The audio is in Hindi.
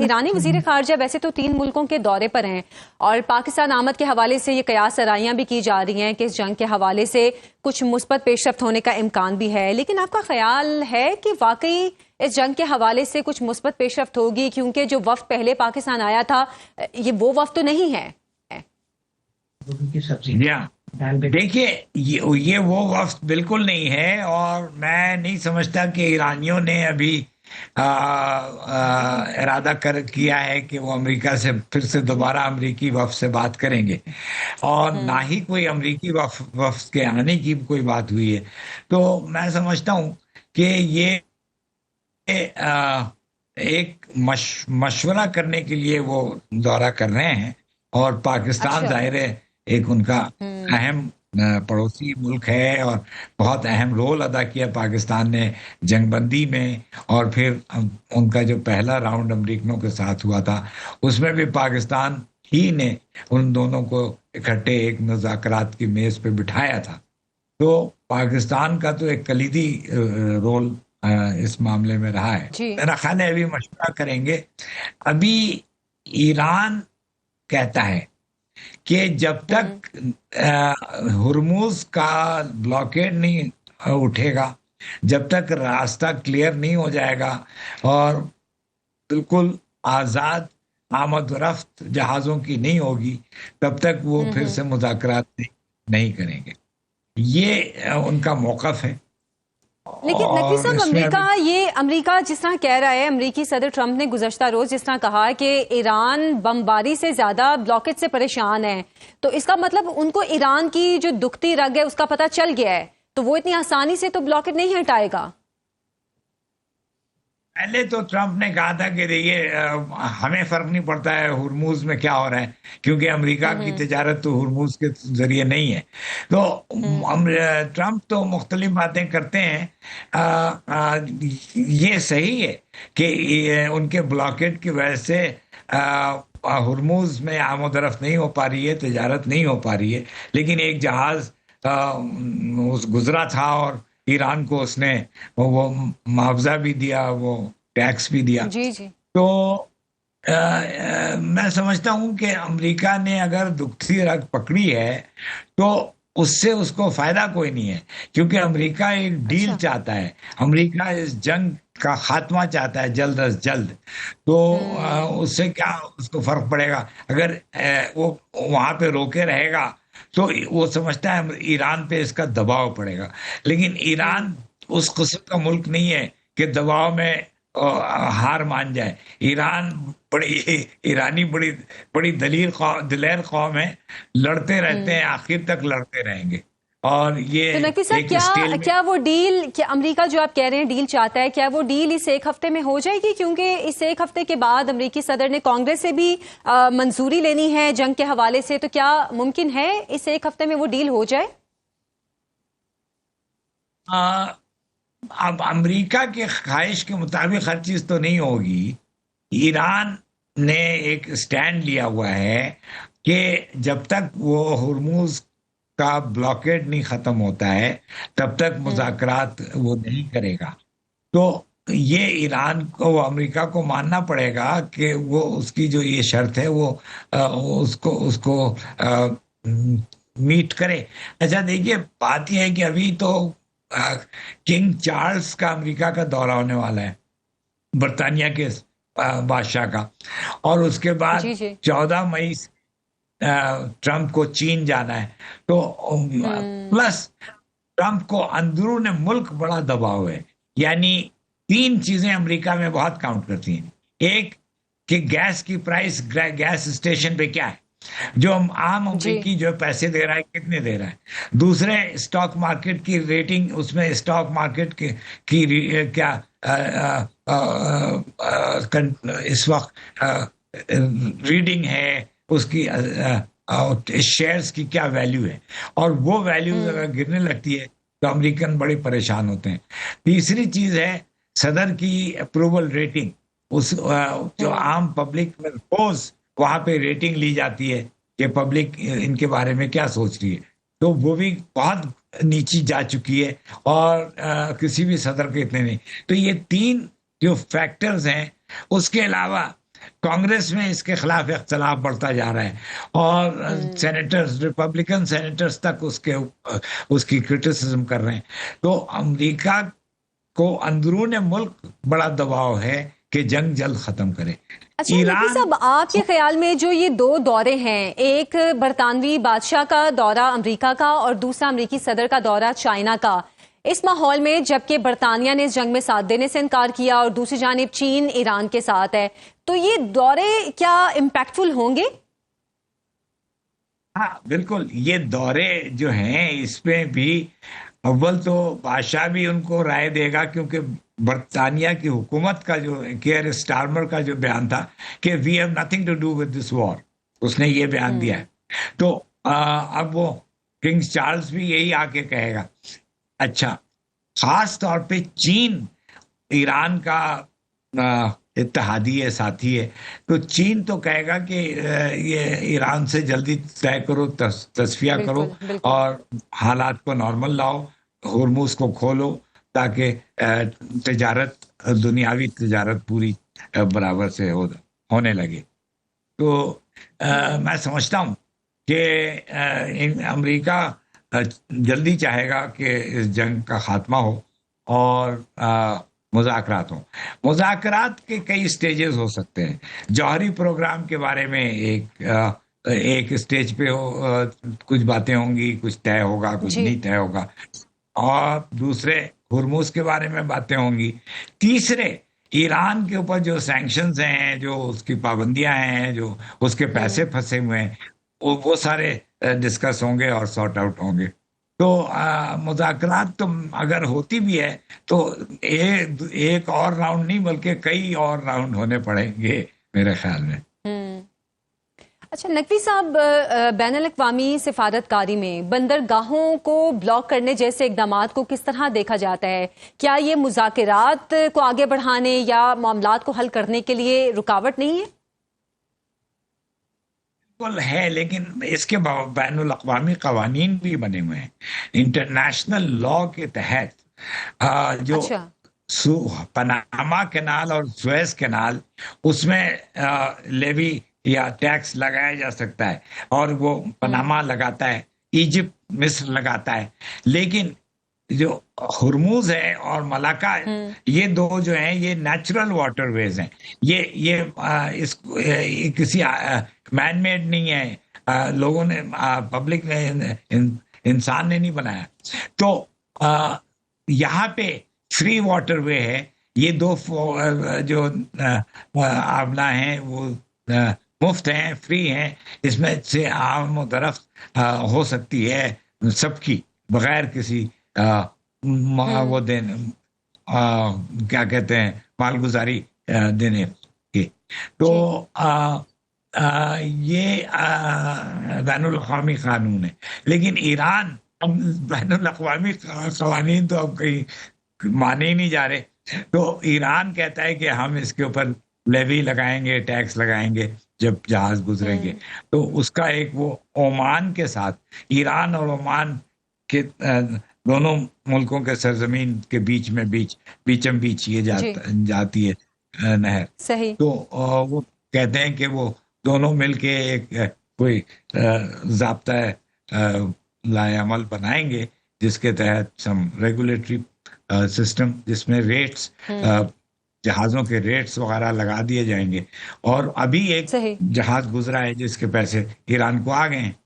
ईरानी वजीर खारजा वैसे तो 3 मुल्कों के दौरे पर हैं और पाकिस्तान आमद के हवाले से ये कयास आराइयां भी की जा रही हैं कि इस जंग के हवाले से कुछ मुस्बत पेशरफ्त होने का इम्कान भी है, लेकिन आपका ख्याल है कि वाकई इस जंग के हवाले से कुछ मुस्बत पेशरफ्त होगी? क्योंकि जो वफ्द पहले पाकिस्तान आया था ये वो वफ्द तो नहीं है। देखिए, ये वो वक्त बिल्कुल नहीं है और मैं नहीं समझता कि ईरानियों ने अभी इरादा कर किया है कि वो अमेरिका से फिर से दोबारा अमेरिकी वफ्द से बात करेंगे और ना ही कोई अमेरिकी वफ्द के आने की कोई बात हुई है। तो मैं समझता हूँ कि ये एक मशवरा करने के लिए वो दौरा कर रहे हैं और पाकिस्तान अच्छा। जाहिर है एक उनका अहम पड़ोसी मुल्क है और बहुत अहम रोल अदा किया पाकिस्तान ने जंगबंदी में, और फिर उनका जो पहला राउंड अमरीकनों के साथ हुआ था उसमें भी पाकिस्तान ही ने उन दोनों को इकट्ठे एक मुज़ाकरात की मेज पे बिठाया था। तो पाकिस्तान का तो एक कलीदी रोल इस मामले में रहा है। मेरा ख्याल है अभी मशवरा करेंगे। अभी ईरान कहता है कि जब तक हुर्मुज का ब्लॉकेड नहीं उठेगा, जब तक रास्ता क्लियर नहीं हो जाएगा और बिल्कुल आज़ाद आमद रफ्त जहाज़ों की नहीं होगी, तब तक वो फिर से मुज़ाकरात नहीं करेंगे। ये उनका मौक़िफ़ है। लेकिन नकी साहब, अमेरिका जिस तरह कह रहा है, अमेरिकी सदर ट्रंप ने गुज़श्ता रोज जिस तरह कहा कि ईरान बमबारी से ज्यादा ब्लॉकेज से परेशान है, तो इसका मतलब उनको ईरान की जो दुखती रग है उसका पता चल गया है, तो वो इतनी आसानी से तो ब्लॉकेज नहीं हटाएगा। पहले तो ट्रंप ने कहा था कि देखिए हमें फर्क नहीं पड़ता है हुर्मुज में क्या हो रहा है, क्योंकि अमेरिका की तिजारत तो हुर्मुज के जरिए नहीं है। तो ट्रंप तो मुख्तलिफ बातें करते हैं। ये सही है कि उनके ब्लॉकेट की वजह से हुर्मुज में आमद-ओ-रफ्त नहीं हो पा रही है, तिजारत नहीं हो पा रही है, लेकिन एक जहाज गुजरा था और ईरान को उसने वो मुआवजा भी दिया, वो टैक्स भी दिया। जी जी। तो मैं समझता हूं कि अमेरिका ने अगर दुखती रग पकड़ी है तो उससे उसको फायदा कोई नहीं है, क्योंकि अमेरिका एक डील चाहता है। अमेरिका इस जंग का खात्मा चाहता है जल्द अज जल्द। तो उससे क्या उसको फर्क पड़ेगा अगर वो वहां पे रोके रहेगा, तो वो समझता है ईरान पे इसका दबाव पड़ेगा। लेकिन ईरान उस किस्म का मुल्क नहीं है कि दबाव में हार मान जाए। ईरानी बड़ी बड़ी दिलेर कौम है, लड़ते रहते हैं, आखिर तक लड़ते रहेंगे। और ये तो नकी साहब, क्या वो डील, क्या अमेरिका जो आप कह रहे हैं डील चाहता है, क्या वो डील इस एक हफ्ते में हो जाएगी? क्योंकि इस एक हफ्ते के बाद अमेरिकी सदर ने कांग्रेस से भी मंजूरी लेनी है जंग के हवाले से, तो क्या मुमकिन है इस एक हफ्ते में वो डील हो जाए? अब अमेरिका के ख्वाहिश के मुताबिक हर चीज तो नहीं होगी। ईरान ने एक स्टैंड लिया हुआ है कि जब तक वो हुर्मुज का ब्लॉकेड नहीं खत्म होता है तब तक मुज़ाकरात वो नहीं करेगा। तो ये ईरान को, अमेरिका को मानना पड़ेगा कि वो उसकी जो ये शर्त है वो उसको उसको मीट करे। अच्छा देखिए, बात यह है कि अभी तो किंग चार्ल्स का अमेरिका का दौरा होने वाला है, बरतानिया के बादशाह का, और उसके बाद 14 मई ट्रंप को चीन जाना है। तो प्लस ट्रंप को अंदरून मुल्क बड़ा दबाव है। यानी 3 चीजें अमेरिका में बहुत काउंट करती हैं। एक कि गैस की प्राइस गैस स्टेशन पे क्या है, जो आम अमेरिकी जो पैसे दे रहा है कितने दे रहा है। दूसरे, स्टॉक मार्केट की रेटिंग, उसमें स्टॉक मार्केट की क्या इस वक्त रीडिंग है, उसकी शेयर्स की क्या वैल्यू है, और वो वैल्यूज अगर गिरने लगती है तो अमेरिकन बड़े परेशान होते हैं। तीसरी चीज है सदर की अप्रूवल रेटिंग, उस जो आम पब्लिक में रोज वहां पे रेटिंग ली जाती है कि पब्लिक इनके बारे में क्या सोच रही है, तो वो भी बहुत नीची जा चुकी है और किसी भी सदर के इतने नहीं। तो ये 3 जो फैक्टर्स हैं। उसके अलावा कांग्रेस में इसके खिलाफ इख्तलाफ बढ़ता जा रहा है, और सेनेटर्स, रिपब्लिकन सेनेटर्स तक उसकी क्रिटिसिज्म कर रहे हैं। तो अमेरिका को अंदरून मुल्क बड़ा दबाव है कि जंग जल्द खत्म करे। अच्छा नकवी ईरान, साहब, आपके ख्याल में जो ये दो दौरे हैं, एक बरतानवी बादशाह का दौरा अमेरिका का और दूसरा अमेरिकी सदर का दौरा चाइना का, इस माहौल में जबकि बरतानिया ने इस जंग में साथ देने से इनकार किया और दूसरी जानिब चीन ईरान के साथ है, तो ये दौरे क्या इम्पैक्टफुल होंगे? हाँ बिल्कुल, ये दौरे जो हैं इसमें भी अव्वल तो बादशाह भी उनको राय देगा, क्योंकि बरतानिया की हुकूमत का जो केयर स्टारमर का जो बयान था कि we have nothing to do with this war, उसने ये बयान दिया है। तो अब वो किंग चार्ल्स भी यही आके कहेगा। अच्छा, खास तौर पे चीन ईरान का इत्तेहादी है, साथी है, तो चीन तो कहेगा कि ये ईरान से जल्दी तय करो, तस्फिया करो बिल्कुल बिल्कुल। और हालात को नॉर्मल लाओ, हुर्मुज को खोलो, ताकि तिजारत, दुनियावी तिजारत पूरी बराबर से होने लगे। तो मैं समझता हूँ कि अमेरिका जल्दी चाहेगा कि इस जंग का खात्मा हो और मुज़ाकरात हो। मुज़ाकरात के कई स्टेजेस हो सकते हैं। जौहरी प्रोग्राम के बारे में एक स्टेज पे कुछ बातें होंगी, कुछ तय होगा, कुछ नहीं तय होगा, और दूसरे हुर्मुज के बारे में बातें होंगी। तीसरे ईरान के ऊपर जो सैंक्शंस हैं, जो उसकी पाबंदियां हैं, जो उसके पैसे फंसे हुए हैं, वो सारे डिस्कस होंगे और सॉर्ट आउट होंगे। तो मुज़ाकरात तो अगर होती भी है तो एक और राउंड नहीं बल्कि कई और राउंड होने पड़ेंगे मेरे ख्याल में। अच्छा नकवी साहब, बैनुल-अक़वामी सिफारतकारी में बंदरगाहों को ब्लॉक करने जैसे इक़दामात को किस तरह देखा जाता है? क्या ये मुज़ाकरात को आगे बढ़ाने या मामलात को हल करने के लिए रुकावट नहीं है? बिल्कुल है, लेकिन इसके बैनुल-अक़वामी क़वानीन भी बने हुए हैं। इंटरनेशनल लॉ के तहत जो अच्छा। पनामा कैनाल और सुएज कैनाल, उसमें लेवी या टैक्स लगाया जा सकता है, और वो पनामा लगाता है, इजिप्ट, मिस्र लगाता है। लेकिन जो हुर्मुज है और मलाका, ये दो जो हैं ये नेचुरल वाटरवेज हैं। ये किसी मैन मेड नहीं है, लोगों ने, पब्लिक ने, इंसान ने नहीं बनाया। तो यहाँ पे फ्री वाटरवे है। ये दो जो आबला हैं वो मुफ्त हैं, फ्री हैं, इसमें से आम और तरफ हो सकती है सबकी, बगैर किसी वो देने, क्या कहते हैं, मालगुजारी देने की। तो ये बैनुल-अक़वामी कानून है। लेकिन ईरान, बैनुल-अक़वामी कवानीन तो अब कहीं माने ही नहीं जा रहे। तो ईरान कहता है कि हम इसके ऊपर लेवी लगाएंगे, टैक्स लगाएंगे जब जहाज गुजरेंगे। तो उसका एक वो ओमान के साथ, ईरान और ओमान के दोनों मुल्कों के सरजमीन के बीचम बीच ये जाती है नहर। सही। तो वो कहते हैं कि वो दोनों मिलके एक कोई ज़ाब्ता लाएअमल बनाएंगे, जिसके तहत सम रेगुलेटरी सिस्टम, जिसमें रेट्स, जहाज़ों के रेट्स वगैरह लगा दिए जाएंगे। और अभी एक जहाज गुजरा है जिसके पैसे ईरान को आ गए हैं,